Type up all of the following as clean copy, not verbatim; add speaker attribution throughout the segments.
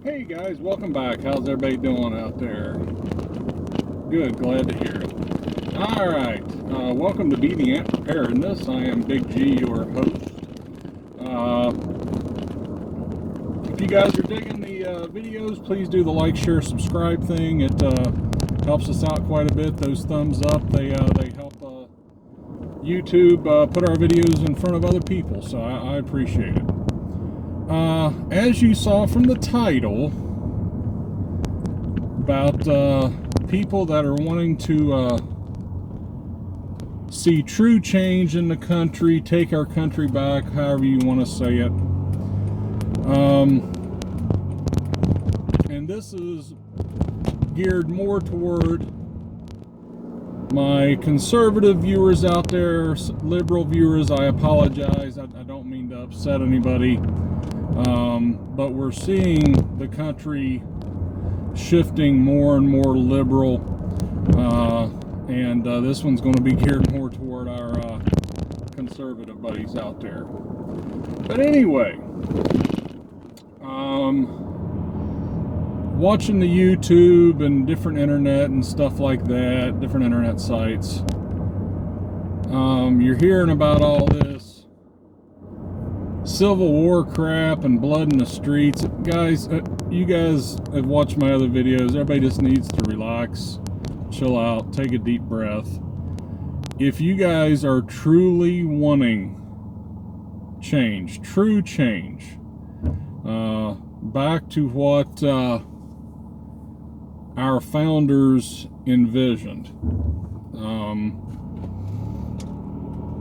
Speaker 1: Hey guys, welcome back. How's everybody doing out there? Good, glad to hear it. Alright, welcome to Preparedness. I am Big G, your host. If you guys are digging the videos, please do the like, share, subscribe thing. It helps us out quite a bit. Those thumbs up, they help YouTube put our videos in front of other people, so I appreciate it. As you saw from the title, about people that are wanting to see true change in the country, take our country back, however you want to say it. And this is geared more toward my conservative viewers out there. Liberal viewers, I apologize. I don't mean to upset anybody. But we're seeing the country shifting more and more liberal, and this one's going to be geared more toward our conservative buddies out there. But anyway, watching the YouTube and different internet and stuff like that, different internet sites, you're hearing about all this Civil War crap and blood in the streets. Guys, you guys have watched my other videos. Everybody just needs to relax, chill out, take a deep breath. If you guys are truly wanting change, true change, back to what our founders envisioned,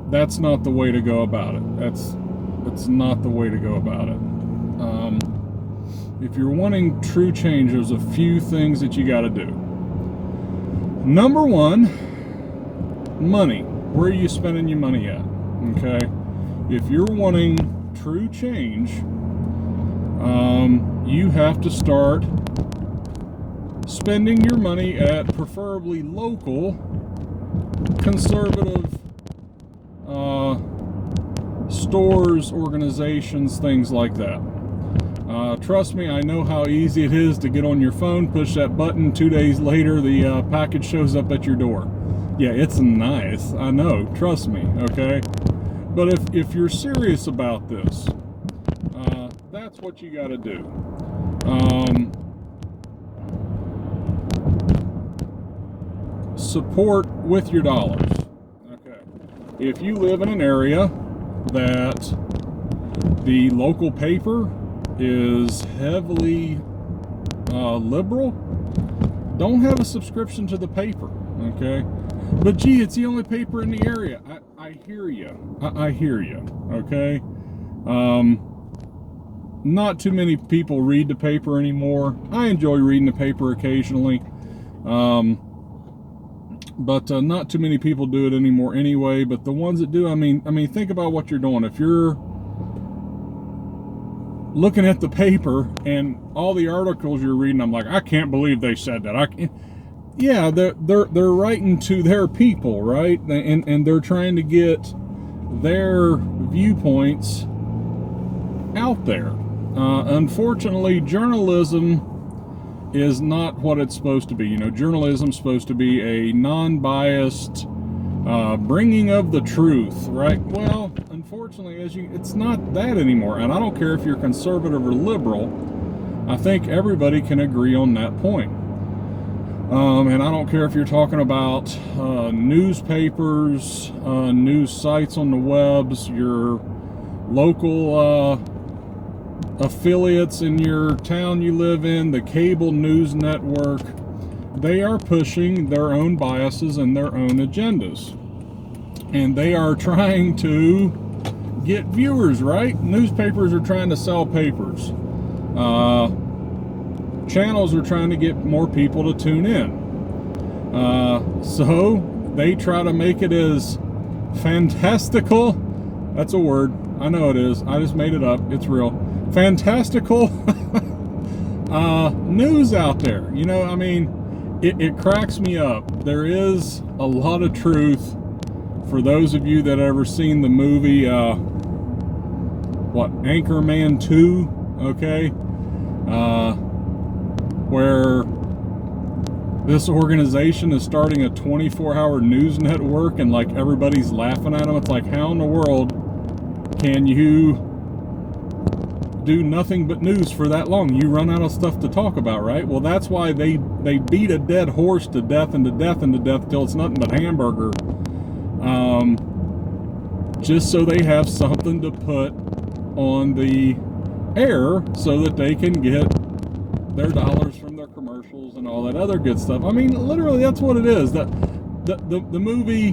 Speaker 1: that's not the way to go about it. That's not the way to go about it. If you're wanting true change, there's a few things that you got to do. Number one, money. Where are you spending your money at? Okay? If you're wanting true change, you have to start spending your money at preferably local, conservative stores, organizations, things like that. Trust me, I know how easy it is to get on your phone, push that button, 2 days later the package shows up at your door. Yeah, it's nice, I know, trust me, okay? But if you're serious about this, that's what you got to do. Support with your dollars. Okay. If you live in an area that the local paper is heavily liberal, don't have a subscription to the paper, okay? But gee, it's the only paper in the area. I hear you. I hear you, okay? Not too many people read the paper anymore. I enjoy reading the paper occasionally. But not too many people do it anymore anyway. But the ones that do, I mean, think about what you're doing. If you're looking at the paper and all the articles you're reading, I'm like, I can't believe they said that. Yeah, they're writing to their people, right? And they're trying to get their viewpoints out there. Unfortunately, journalism is not what it's supposed to be. You know, journalism's supposed to be a non-biased bringing of the truth, right? Well, unfortunately, it's not that anymore. And I don't care if you're conservative or liberal. I think everybody can agree on that point. And I don't care if you're talking about newspapers, news sites on the webs, your local affiliates in your town you live in, the cable news network. They are pushing their own biases and their own agendas. And they are trying to get viewers, right? Newspapers are trying to sell papers. Channels are trying to get more people to tune in. So they try to make it as fantastical. That's a word. I know it is. I just made it up. It's real. Fantastical news out there. You know, I mean, it cracks me up. There is a lot of truth. For those of you that ever seen the movie Anchorman 2, okay? where this organization is starting a 24-hour news network and like everybody's laughing at them. It's like, how in the world can you do nothing but news for that long? You run out of stuff to talk about, right? Well, that's why they beat a dead horse to death and to death and to death till it's nothing but hamburger. Just so they have something to put on the air so that they can get their dollars from their commercials and all that other good stuff. I mean, literally, that's what it is. The movie,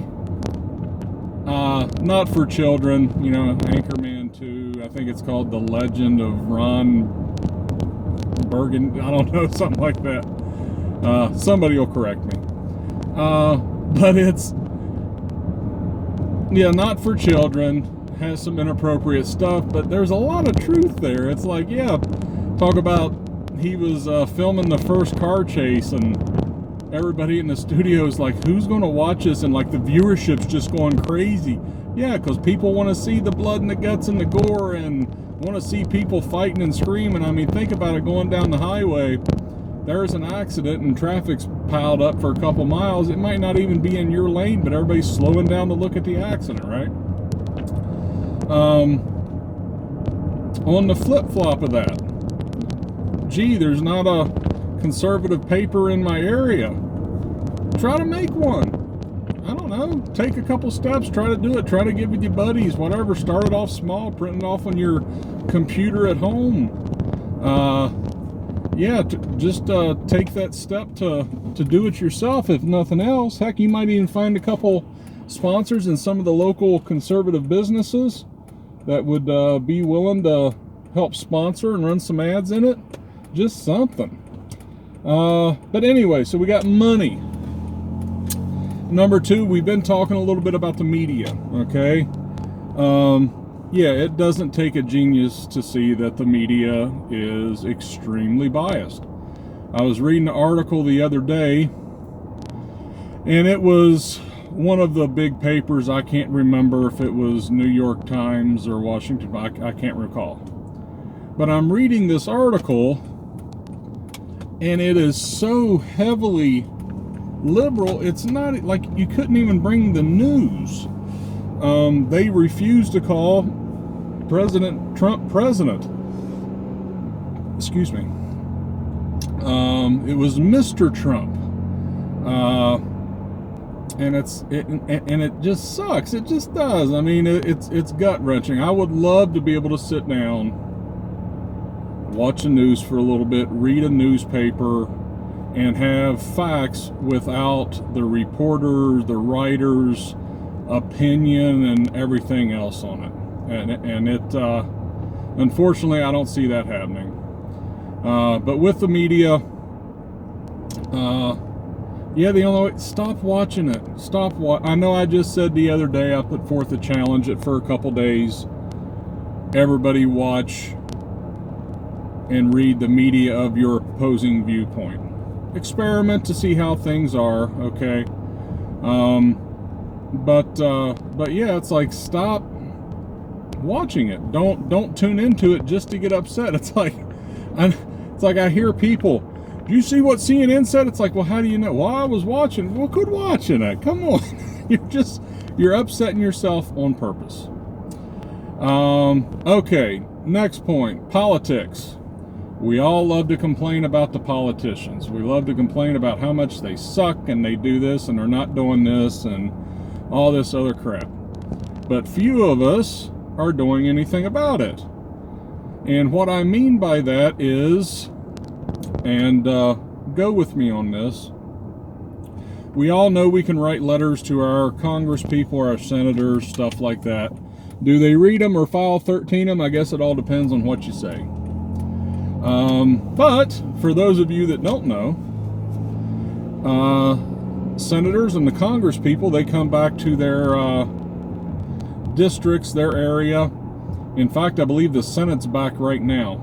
Speaker 1: not for children, you know, Anchorman 2, I think it's called The Legend of Ron Bergen, I don't know, something like that. Somebody will correct me. But it's, yeah, not for children, has some inappropriate stuff, but there's a lot of truth there. It's like, yeah, talk about he was filming the first car chase and everybody in the studio is like, who's going to watch this? And like the viewership's just going crazy. Yeah, because people want to see the blood and the guts and the gore and want to see people fighting and screaming. I mean, think about it, going down the highway, there's an accident and traffic's piled up for a couple miles. It might not even be in your lane, but everybody's slowing down to look at the accident, right? On the flip-flop of that, gee, there's not a conservative paper in my area. Try to make one. I don't know. Take a couple steps. Try to do it. Try to get with your buddies. Whatever. Start it off small. Print it off on your computer at home. Yeah, just take that step to do it yourself, if nothing else. Heck, you might even find a couple sponsors in some of the local conservative businesses that would be willing to help sponsor and run some ads in it. Just something. But anyway, so we got money. Number two, we've been talking a little bit about the media, okay? Yeah, it doesn't take a genius to see that the media is extremely biased. I was reading an article the other day, and it was one of the big papers. I can't remember if it was New York Times or Washington. I can't recall. But I'm reading this article, and it is so heavily liberal, it's not like you couldn't even bring the news. They refused to call President Trump president. Excuse me. It was Mr. Trump. And it just sucks. It just does. I mean, it's gut-wrenching. I would love to be able to sit down, watch the news for a little bit, read a newspaper, and have facts without the reporter, the writer's opinion, and everything else on it. And it, unfortunately, I don't see that happening. But with the media, yeah, the only way, stop watching it. I know I just said the other day, I put forth a challenge for a couple days. Everybody watch and read the media of your opposing viewpoint. Experiment to see how things are, okay? But yeah, it's like, stop watching it. Don't tune into it just to get upset. It's like I hear people, do you see what CNN said? It's like, well, how do you know? Well, I was watching. Well, quit watching it. Come on. You're upsetting yourself on purpose. Okay, next point, politics. We all love to complain about the politicians. We love to complain about how much they suck and they do this and they're not doing this and all this other crap. But few of us are doing anything about it. And what I mean by that is, and go with me on this, we all know we can write letters to our congresspeople, our senators, stuff like that. Do they read them or file 13 them? I guess it all depends on what you say. But for those of you that don't know, senators and the Congress people, they come back to their districts, their area. In fact, I believe the Senate's back right now.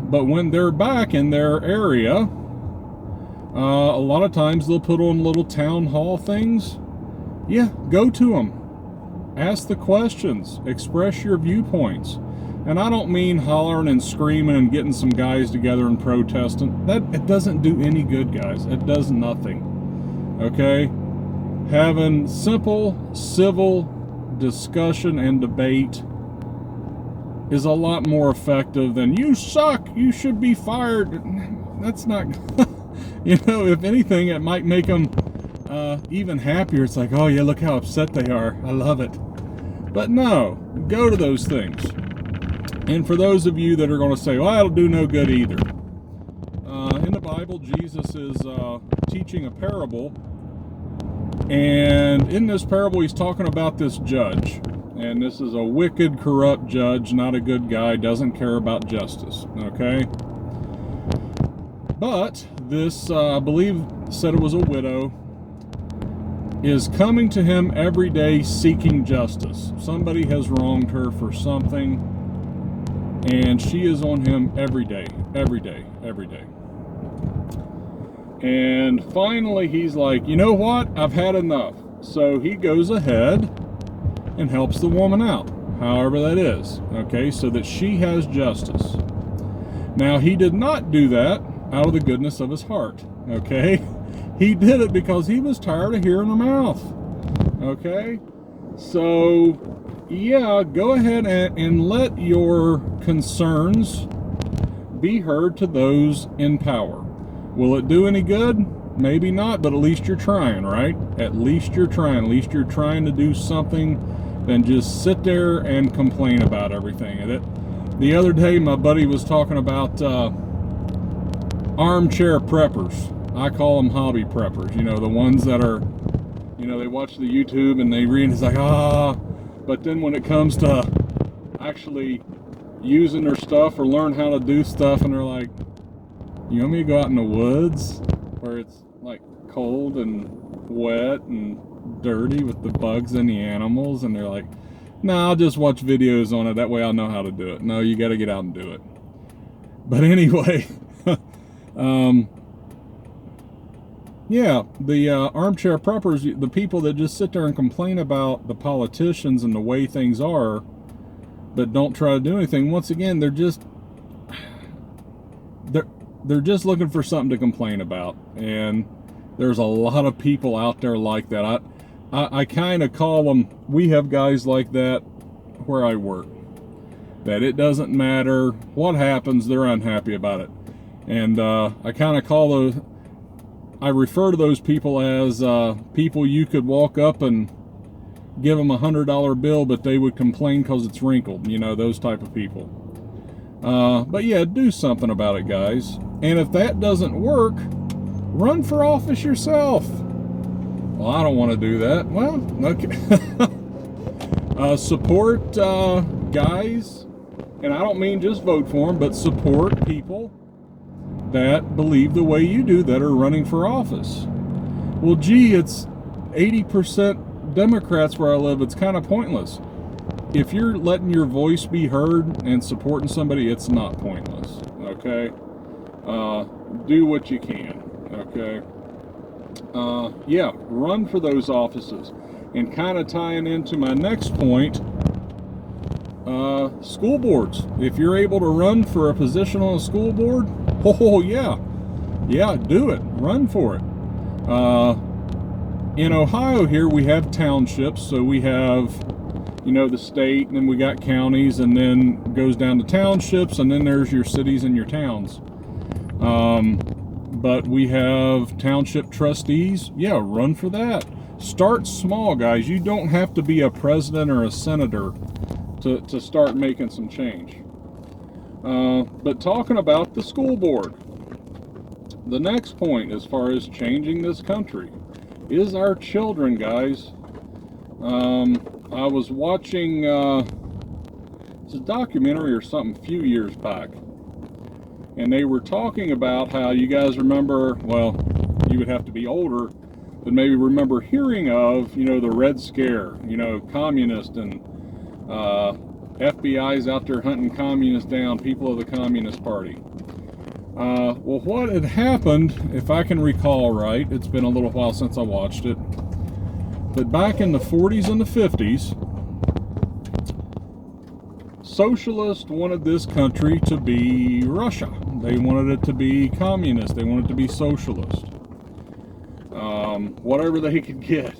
Speaker 1: But when they're back in their area, a lot of times they'll put on little town hall things. Yeah, go to them. Ask the questions. Express your viewpoints. And I don't mean hollering and screaming and getting some guys together and protesting. It doesn't do any good, guys. It does nothing. Okay? Having simple, civil discussion and debate is a lot more effective than "you suck, you should be fired." That's not, if anything, it might make them even happier. It's like, oh yeah, look how upset they are. I love it. But no, go to those things. And for those of you that are going to say, well, that'll do no good either. In the Bible, Jesus is teaching a parable. And in this parable, he's talking about this judge. And this is a wicked, corrupt judge, not a good guy, doesn't care about justice. Okay? But this, I believe, said it was a widow, is coming to him every day seeking justice. Somebody has wronged her for something. And she is on him every day, every day, every day. And finally, he's like, you know what? I've had enough. So he goes ahead and helps the woman out, however that is, okay, so that she has justice. Now, he did not do that out of the goodness of his heart, okay? He did it because he was tired of hearing her mouth, okay? So, yeah, go ahead and let your concerns be heard to those in power. Will it do any good? Maybe not, but at least you're trying, right? At least you're trying. At least you're trying to do something than just sit there and complain about everything. The other day, my buddy was talking about armchair preppers. I call them hobby preppers. The ones that are, they watch the YouTube and they read, it's like, but then when it comes to actually using their stuff or learn how to do stuff, and they're like, you want me to go out in the woods where it's like cold and wet and dirty with the bugs and the animals? And they're like, no, I'll just watch videos on it. That way I'll know how to do it. No, you got to get out and do it. But anyway, yeah, the armchair preppers, the people that just sit there and complain about the politicians and the way things are, but don't try to do anything. Once again, they're just looking for something to complain about. And there's a lot of people out there like that. I kind of call them, we have guys like that where I work, that it doesn't matter what happens, they're unhappy about it. And I kind of I refer to those people as people you could walk up and give them $100 bill, but they would complain because it's wrinkled, those type of people. But yeah, do something about it, guys. And if that doesn't work, run for office yourself. Well, I don't want to do that. Well, okay. Support guys, and I don't mean just vote for them, but support people that believe the way you do that are running for office. Well, gee, it's 80% Democrats where I live. It's kind of pointless. If you're letting your voice be heard and supporting somebody, it's not pointless, okay? Do what you can, okay? Yeah, run for those offices. And kind of tying into my next point, school boards. If you're able to run for a position on a school board, oh yeah, do it. Run for it. In Ohio here, we have townships, so we have, the state, and then we got counties, and then goes down to townships, and then there's your cities and your towns. But we have township trustees. Yeah, run for that. Start small, guys. You don't have to be a president or a senator to start making some change. But talking about the school board, the next point as far as changing this country is our children, guys. I was watching it's a documentary or something a few years back, and they were talking about how, you guys remember, well, you would have to be older, but maybe remember hearing of, the Red Scare, communist and FBI's out there hunting communists down, people of the Communist Party. Well, what had happened, if I can recall right, it's been a little while since I watched it, but back in the 40s and the 50s, socialists wanted this country to be Russia. They wanted it to be communist. They wanted it to be socialist. Whatever they could get.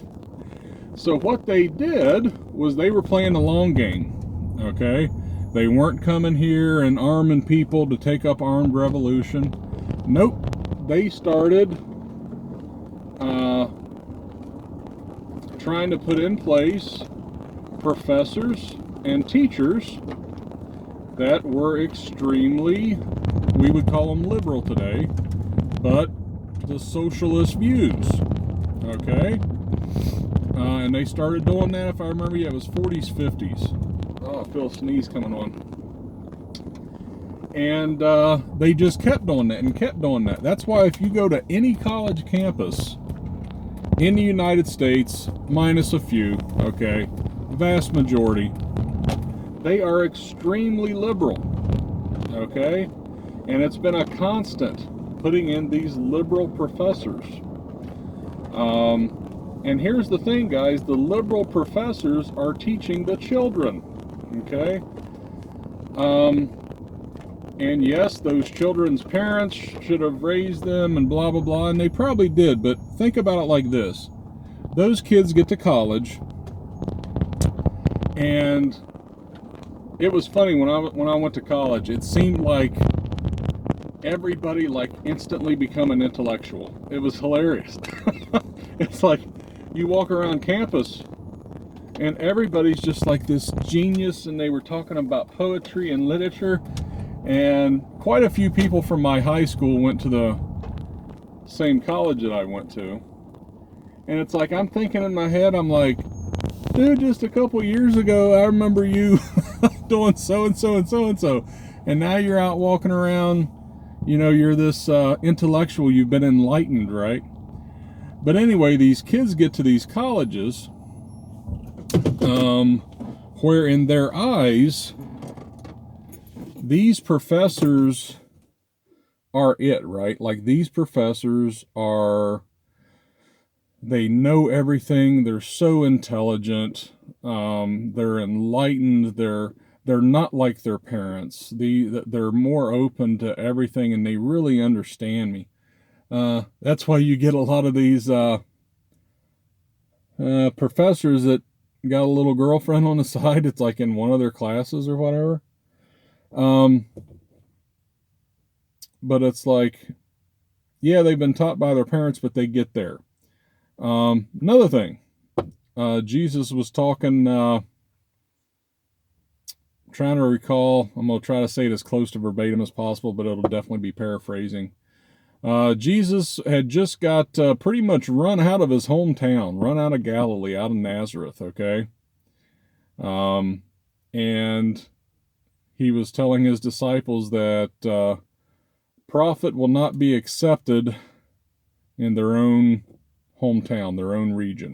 Speaker 1: So what they did was they were playing the long game. Okay? They weren't coming here and arming people to take up armed revolution. Nope. They started trying to put in place professors and teachers that were extremely, we would call them liberal today, but the socialist views. Okay? And they started doing that, if I remember, yeah, it was 40s, 50s. Oh, I feel a sneeze coming on. And they just kept doing that and kept doing that. That's why if you go to any college campus in the United States, minus a few, okay, vast majority, they are extremely liberal, okay? And it's been a constant putting in these liberal professors. And here's the thing, guys, the liberal professors are teaching the children, okay? And yes, those children's parents should have raised them and blah, blah, blah, and they probably did, but think about it like this. Those kids get to college, and it was funny, when I went to college, it seemed like everybody like instantly become an intellectual. It was hilarious. It's like you walk around campus and everybody's just like this genius, and they were talking about poetry and literature. And quite a few people from my high school went to the same college that I went to. And it's like, I'm thinking in my head, I'm like, dude, just a couple years ago, I remember you doing so-and-so and so-and-so. And now you're out walking around, you know, you're this intellectual, you've been enlightened, right? But anyway, these kids get to these colleges where in their eyes, these professors are it, right? Like, these professors are, they know everything. They're so intelligent. They're enlightened. They're not like their parents. They're more open to everything, and they really understand me. That's why you get a lot of these professors that got a little girlfriend on the side. It's like in one of their classes or whatever. But it's like, yeah, they've been taught by their parents, but they get there. Another thing, Jesus was talking, trying to recall, I'm going to try to say it as close to verbatim as possible, but it'll definitely be paraphrasing. Jesus had just got pretty much run out of his hometown, run out of Galilee, out of Nazareth, okay? And he was telling his disciples that prophet will not be accepted in their own hometown, their own region.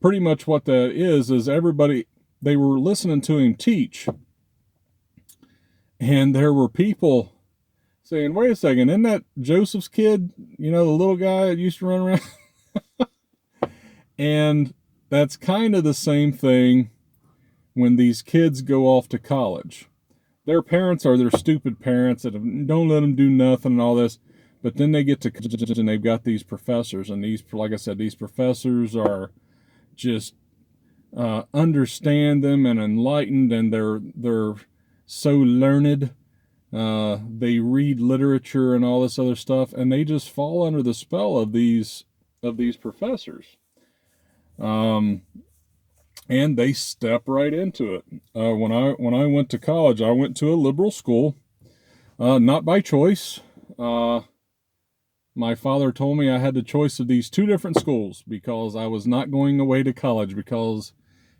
Speaker 1: Pretty much what that is everybody, they were listening to him teach, and there were people saying, wait a second, isn't that Joseph's kid? You know, the little guy that used to run around? And that's kind of the same thing when these kids go off to college. Their parents are their stupid parents that don't let them do nothing and all this. But then they get to college and they've got these professors. And these, like I said, these professors are just understand them and enlightened, and they're so learned. They read literature and all this other stuff, and they just fall under the spell of these professors. And they step right into it. When I went to college, I went to a liberal school, not by choice. My father told me I had the choice of these two different schools because I was not going away to college, because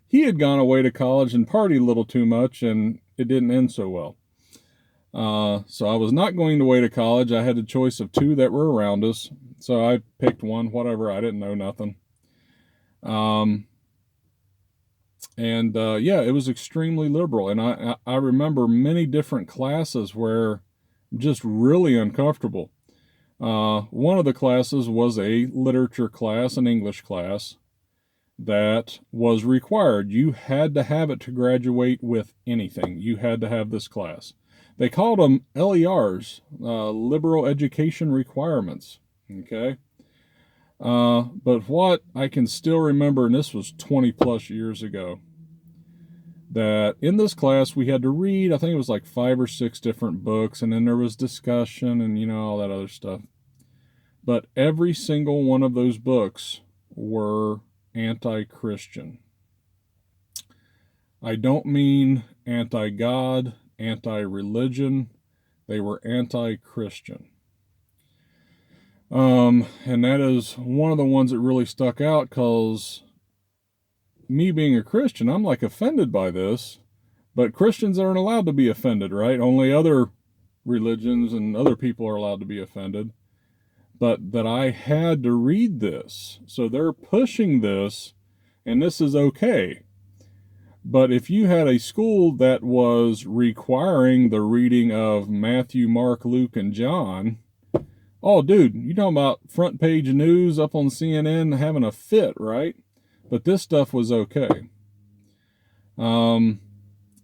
Speaker 1: he had gone away to college and partied a little too much, and it didn't end so well. So I was not going away to college. I had the choice of two that were around us. So I picked one, whatever. I didn't know nothing. Yeah, it was extremely liberal. And I remember many different classes where just really uncomfortable. One of the classes was a literature class, an English class. that was required. You had to have it to graduate with anything. You had to have this class. They called them LERs, liberal education requirements. Okay. But what I can still remember, and this was 20 plus years ago, that in this class we had to read, I think it was like 5 or 6 different books, and then there was discussion and, all that other stuff. But every single one of those books were anti-Christian. I don't mean anti-God, anti-religion. They were anti-Christian. And that is one of the ones that really stuck out, because me being a Christian, I'm like offended by this, but Christians aren't allowed to be offended, right? Only other religions and other people are allowed to be offended. But that I had to read this. So they're pushing this, and this is okay. But if you had a school that was requiring the reading of Matthew, Mark, Luke, and John, oh, dude, you talking about front page news up on CNN having a fit, right? But this stuff was okay.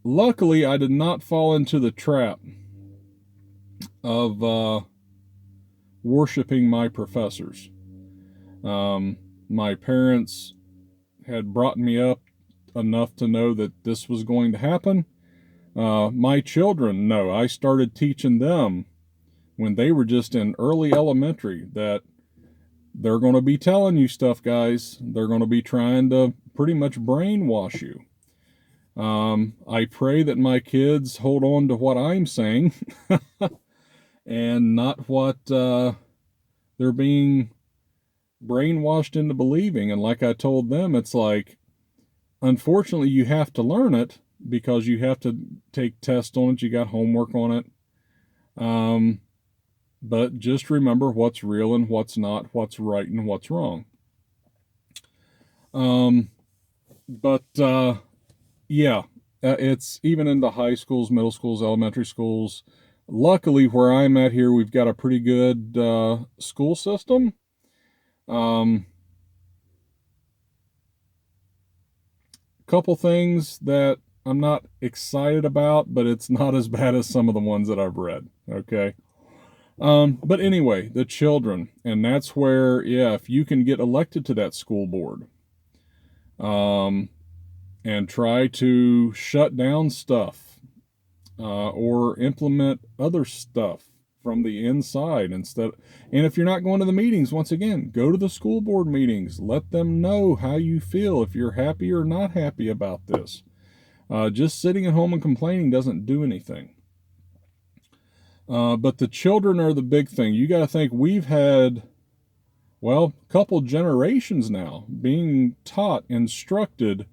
Speaker 1: Luckily, I did not fall into the trap of worshiping my professors. My parents had brought me up enough to know that this was going to happen. My children know. I started teaching them when they were just in early elementary that they're going to be telling you stuff, guys. They're going to be trying to pretty much brainwash you. I pray that my kids hold on to what I'm saying and not what they're being brainwashed into believing. And like I told them, it's like, unfortunately, you have to learn it because you have to take tests on it. You got homework on it. But just remember what's real and what's not, what's right and what's wrong. Yeah, it's even into high schools, middle schools, elementary schools. Luckily, where I'm at here, we've got a pretty good school system. Couple things that I'm not excited about, but it's not as bad as some of the ones that I've read. Okay. But anyway, the children, and that's where, if you can get elected to that school board, and try to shut down stuff, or implement other stuff from the inside instead. And if you're not going to the meetings, once again, go to the school board meetings. Let them know how you feel, if you're happy or not happy about this. Just sitting at home and complaining doesn't do anything. But the children are the big thing. You got to think we've had, a couple generations now being taught, instructed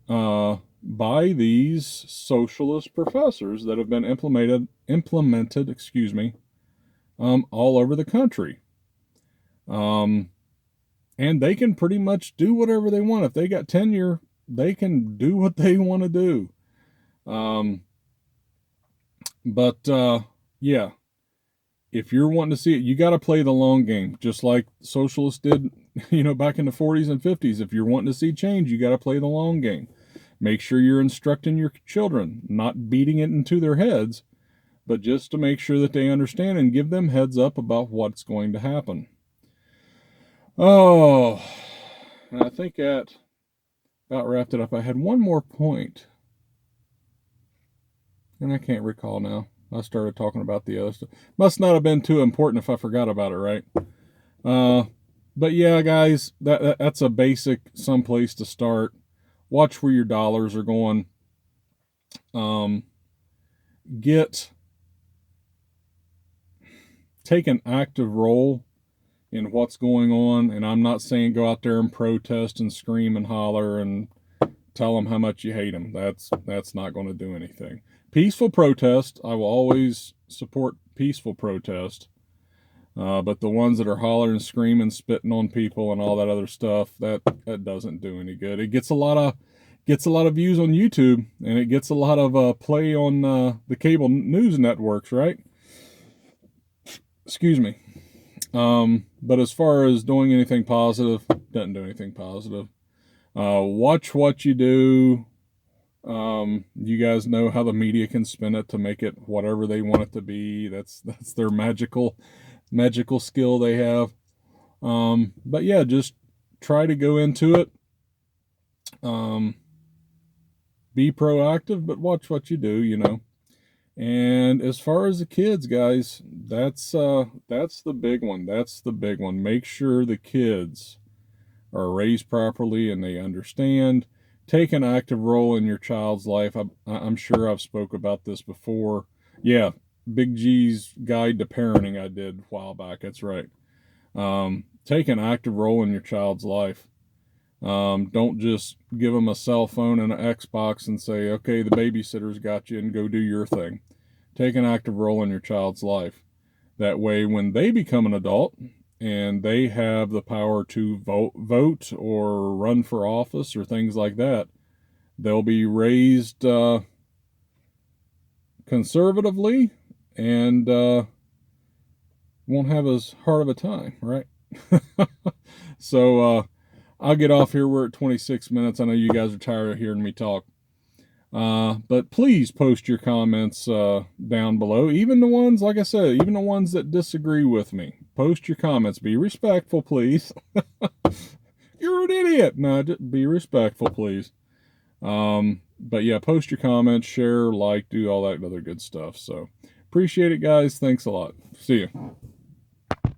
Speaker 1: by these socialist professors that have been implemented, all over the country. And they can pretty much do whatever they want. If they got tenure, they can do what they want to do. If you're wanting to see it, you got to play the long game, just like socialists did, back in the 40s and 50s. If you're wanting to see change, you got to play the long game. Make sure you're instructing your children, not beating it into their heads, but just to make sure that they understand and give them heads up about what's going to happen. Oh, and I think that about wrapped it up. I had one more point, and I can't recall now. I started talking about the other stuff. Must not have been too important if I forgot about it, right? But yeah, guys, that's a basic someplace to start. Watch where your dollars are going. Take an active role in what's going on. And I'm not saying go out there and protest and scream and holler and tell them how much you hate them. That's not going to do anything. Peaceful protest, I will always support peaceful protest. But the ones that are hollering, screaming, spitting on people and all that other stuff, that doesn't do any good. It gets a lot of views on YouTube, and it gets a lot of play on the cable news networks, right? Excuse me. But as far as doing anything positive, doesn't do anything positive. Watch what you do. You guys know how the media can spin it to make it whatever they want it to be. That's their magical skill they have. But yeah, just try to go into it. Be proactive, but watch what you do, you know. And as far as the kids, guys, that's the big one. That's the big one. Make sure the kids are raised properly and they understand. Take an active role in your child's life. I'm sure I've spoke about this before. Yeah, Big G's Guide to Parenting I did a while back. That's right. Take an active role in your child's life. Don't just give them a cell phone and an Xbox and say, okay, the babysitter's got you and go do your thing. Take an active role in your child's life. That way, when they become an adult and they have the power to vote or run for office or things like that, they'll be raised conservatively and won't have as hard of a time, right? So I'll get off here. We're at 26 minutes. I know you guys are tired of hearing me talk. But please post your comments down below. Even the ones, like I said, even the ones that disagree with me. Post your comments. Be respectful, please. You're an idiot. No, just be respectful, please. But yeah, post your comments, share, like, do all that other good stuff. So appreciate it, guys. Thanks a lot. See you.